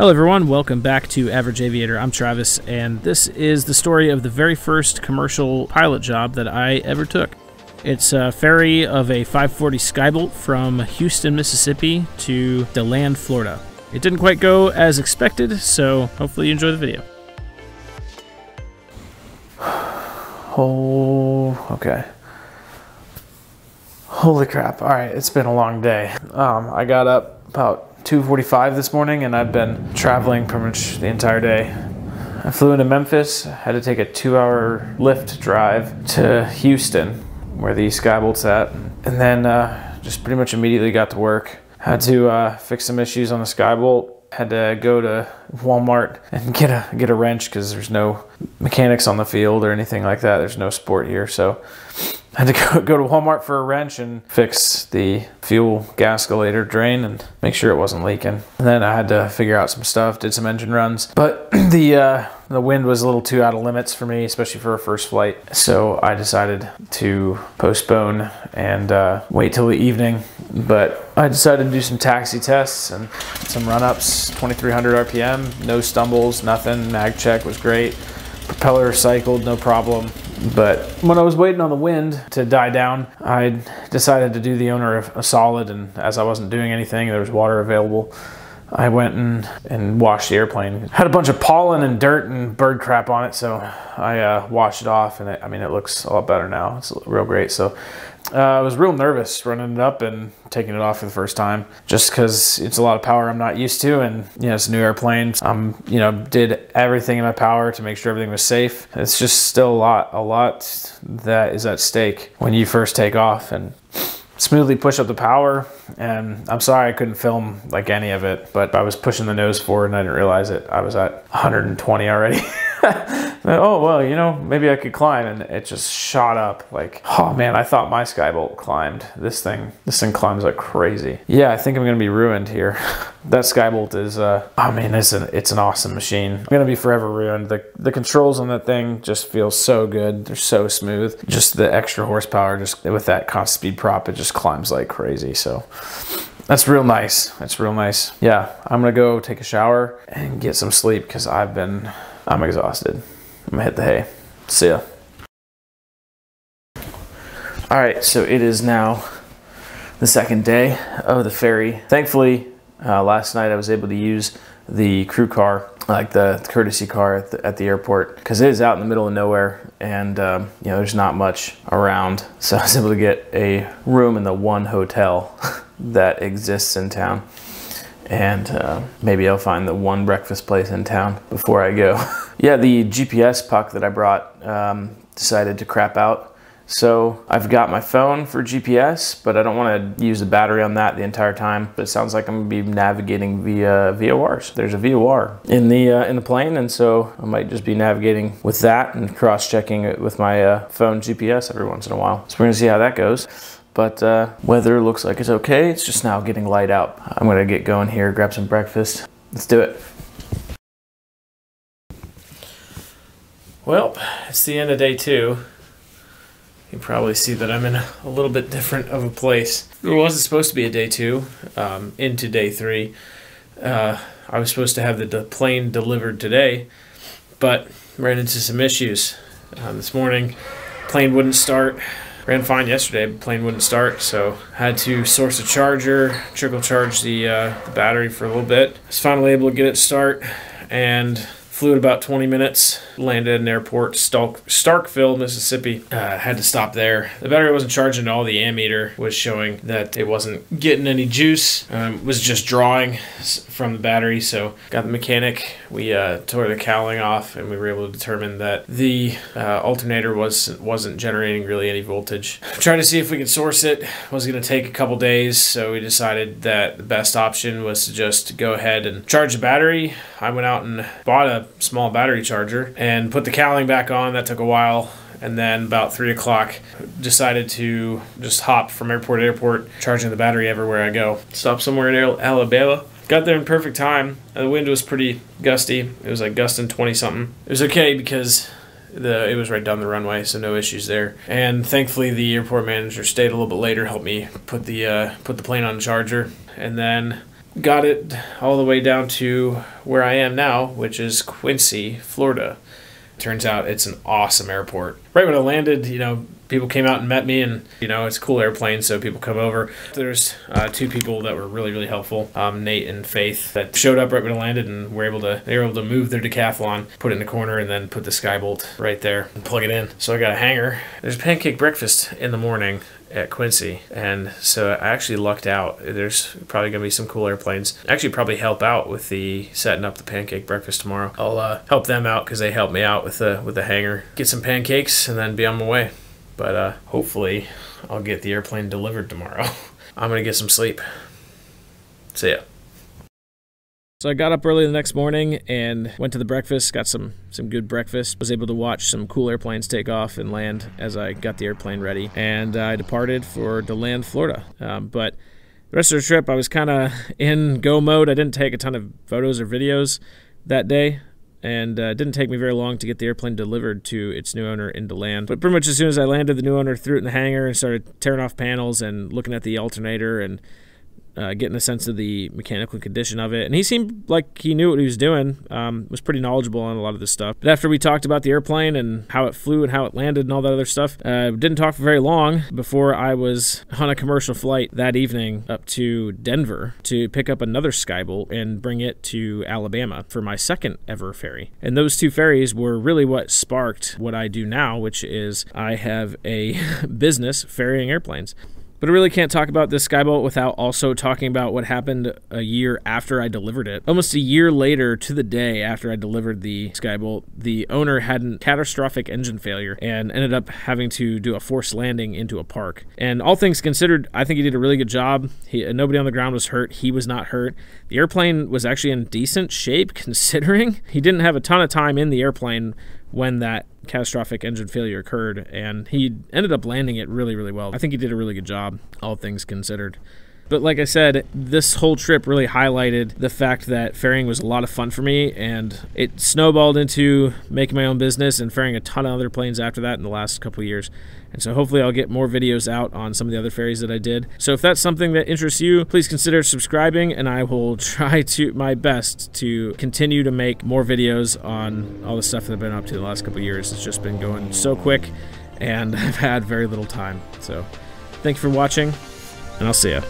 Hello everyone, welcome back to Average Aviator. I'm Travis, and this is the story of the very first commercial pilot job that I ever took. It's a ferry of a 540 Skybolt from Houston, Mississippi to Deland, Florida. It didn't quite go as expected, so hopefully you enjoy the video. Oh, okay. Holy crap. Alright, it's been a long day. I got up about 2:45 this morning, and I've been traveling pretty much the entire day. I flew into Memphis, had to take a 2-hour Lyft drive to Houston, where the Skybolt's at, and then just pretty much immediately got to work. Had to fix some issues on the Skybolt. Had to go to Walmart and get a wrench because there's no mechanics on the field or anything like that. There's no sport here, so I had to go to Walmart for a wrench and fix the fuel gascolator drain and make sure it wasn't leaking. And then I had to figure out some stuff, did some engine runs. But the wind was a little too out of limits for me, especially for a first flight. So I decided to postpone and wait till the evening. But I decided to do some taxi tests and some run-ups, 2,300 RPM, no stumbles, nothing. Mag check was great. Propeller cycled, no problem. But when I was waiting on the wind to die down, I decided to do the owner a solid, and as I wasn't doing anything, there was water available, I went and washed the airplane. Had a bunch of pollen and dirt and bird crap on it, so I washed it off, and it looks a lot better now. It's real great. So I was real nervous running it up and taking it off for the first time, just because it's a lot of power I'm not used to, and it's a new airplane. Did everything in my power to make sure everything was safe. It's just still a lot that is at stake when you first take off and smoothly push up the power. And I'm sorry I couldn't film like any of it, but I was pushing the nose forward and I didn't realize it. I was at 120 already. Oh, well, maybe I could climb, and it just shot up. Like, oh man, I thought my Skybolt climbed. This thing climbs like crazy. Yeah, I think I'm gonna be ruined here. That Skybolt is, it's an awesome machine. I'm gonna be forever ruined. The controls on that thing just feel so good. They're so smooth. Just the extra horsepower, just with that constant speed prop, it just climbs like crazy. So that's real nice. That's real nice. Yeah, I'm gonna go take a shower and get some sleep because I'm exhausted. I'm gonna hit the hay. See ya. All right, so it is now the second day of the ferry. Thankfully, last night I was able to use the crew car, like the courtesy car at the airport, because it is out in the middle of nowhere, and there's not much around. So I was able to get a room in the one hotel that exists in town. And maybe I'll find the one breakfast place in town before I go. Yeah, the GPS puck that I brought decided to crap out. So I've got my phone for GPS, but I don't want to use the battery on that the entire time. But it sounds like I'm going to be navigating via VORs. There's a VOR in the plane, and so I might just be navigating with that and cross-checking it with my phone GPS every once in a while. So we're going to see how that goes. But weather looks like it's okay. It's just now getting light out. I'm gonna get going here, grab some breakfast. Let's do it. Well, it's the end of day 2. You can probably see that I'm in a little bit different of a place. It wasn't supposed to be a day 2, into day 3. I was supposed to have the plane delivered today, but ran into some issues. This morning, plane wouldn't start. Ran fine yesterday, but plane wouldn't start, so had to source a charger, trickle charge the battery for a little bit. I was finally able to get it to start, and flew in about 20 minutes, landed in an airport, Starkville, Mississippi. Had to stop there. The battery wasn't charging at all. The ammeter was showing that it wasn't getting any juice. Was just drawing from the battery, so got the mechanic. We tore the cowling off, and we were able to determine that the alternator wasn't generating really any voltage. Tried to see if we could source it. Was going to take a couple days, so we decided that the best option was to just go ahead and charge the battery. I went out and bought a small battery charger and put the cowling back on. That took a while, and then about 3 o'clock decided to just hop from airport to airport, charging the battery everywhere I go. Stopped somewhere in Alabama. Got there in perfect time. The wind was pretty gusty. It was like gusting 20 something. It was okay because it was right down the runway, so no issues there. And thankfully the airport manager stayed a little bit later, helped me put the plane on charger, and then got it all the way down to where I am now, which is Quincy, Florida. Turns out it's an awesome airport. Right when I landed, people came out and met me, and it's a cool airplane, so people come over. There's two people that were really, really helpful, Nate and Faith, that showed up right when I landed, and they were able to move their decathlon, put it in the corner, and then put the Skybolt right there and plug it in. So I got a hanger. There's pancake breakfast in the morning at Quincy, and so I actually lucked out. There's probably gonna be some cool airplanes. Actually, probably help out with the setting up the pancake breakfast tomorrow. I'll help them out because they helped me out with the hanger. Get some pancakes and then be on my way. But hopefully I'll get the airplane delivered tomorrow. I'm gonna get some sleep. See ya. So I got up early the next morning and went to the breakfast, got some good breakfast, was able to watch some cool airplanes take off and land as I got the airplane ready, and I departed for Deland, Florida. But the rest of the trip I was kind of in go mode. I didn't take a ton of photos or videos that day, and it didn't take me very long to get the airplane delivered to its new owner in Deland. But pretty much as soon as I landed, the new owner threw it in the hangar and started tearing off panels and looking at the alternator and getting a sense of the mechanical condition of it. And he seemed like he knew what he was doing, was pretty knowledgeable on a lot of this stuff. But after we talked about the airplane and how it flew and how it landed and all that other stuff, didn't talk for very long before I was on a commercial flight that evening up to Denver to pick up another Skybolt and bring it to Alabama for my second ever ferry. And those two ferries were really what sparked what I do now, which is I have a business ferrying airplanes. But I really can't talk about this Skybolt without also talking about what happened a year after I delivered it. Almost a year later, to the day after I delivered the Skybolt, the owner had a catastrophic engine failure and ended up having to do a forced landing into a park. And all things considered, I think he did a really good job. Nobody on the ground was hurt. He was not hurt. The airplane was actually in decent shape considering. He didn't have a ton of time in the airplane when that catastrophic engine failure occurred, and he ended up landing it really, really well. I think he did a really good job, all things considered. But like I said, this whole trip really highlighted the fact that ferrying was a lot of fun for me, and it snowballed into making my own business and ferrying a ton of other planes after that in the last couple of years. And so hopefully I'll get more videos out on some of the other ferries that I did. So if that's something that interests you, please consider subscribing, and I will try my best to continue to make more videos on all the stuff that I've been up to the last couple of years. It's just been going so quick, and I've had very little time. So thank you for watching, and I'll see ya.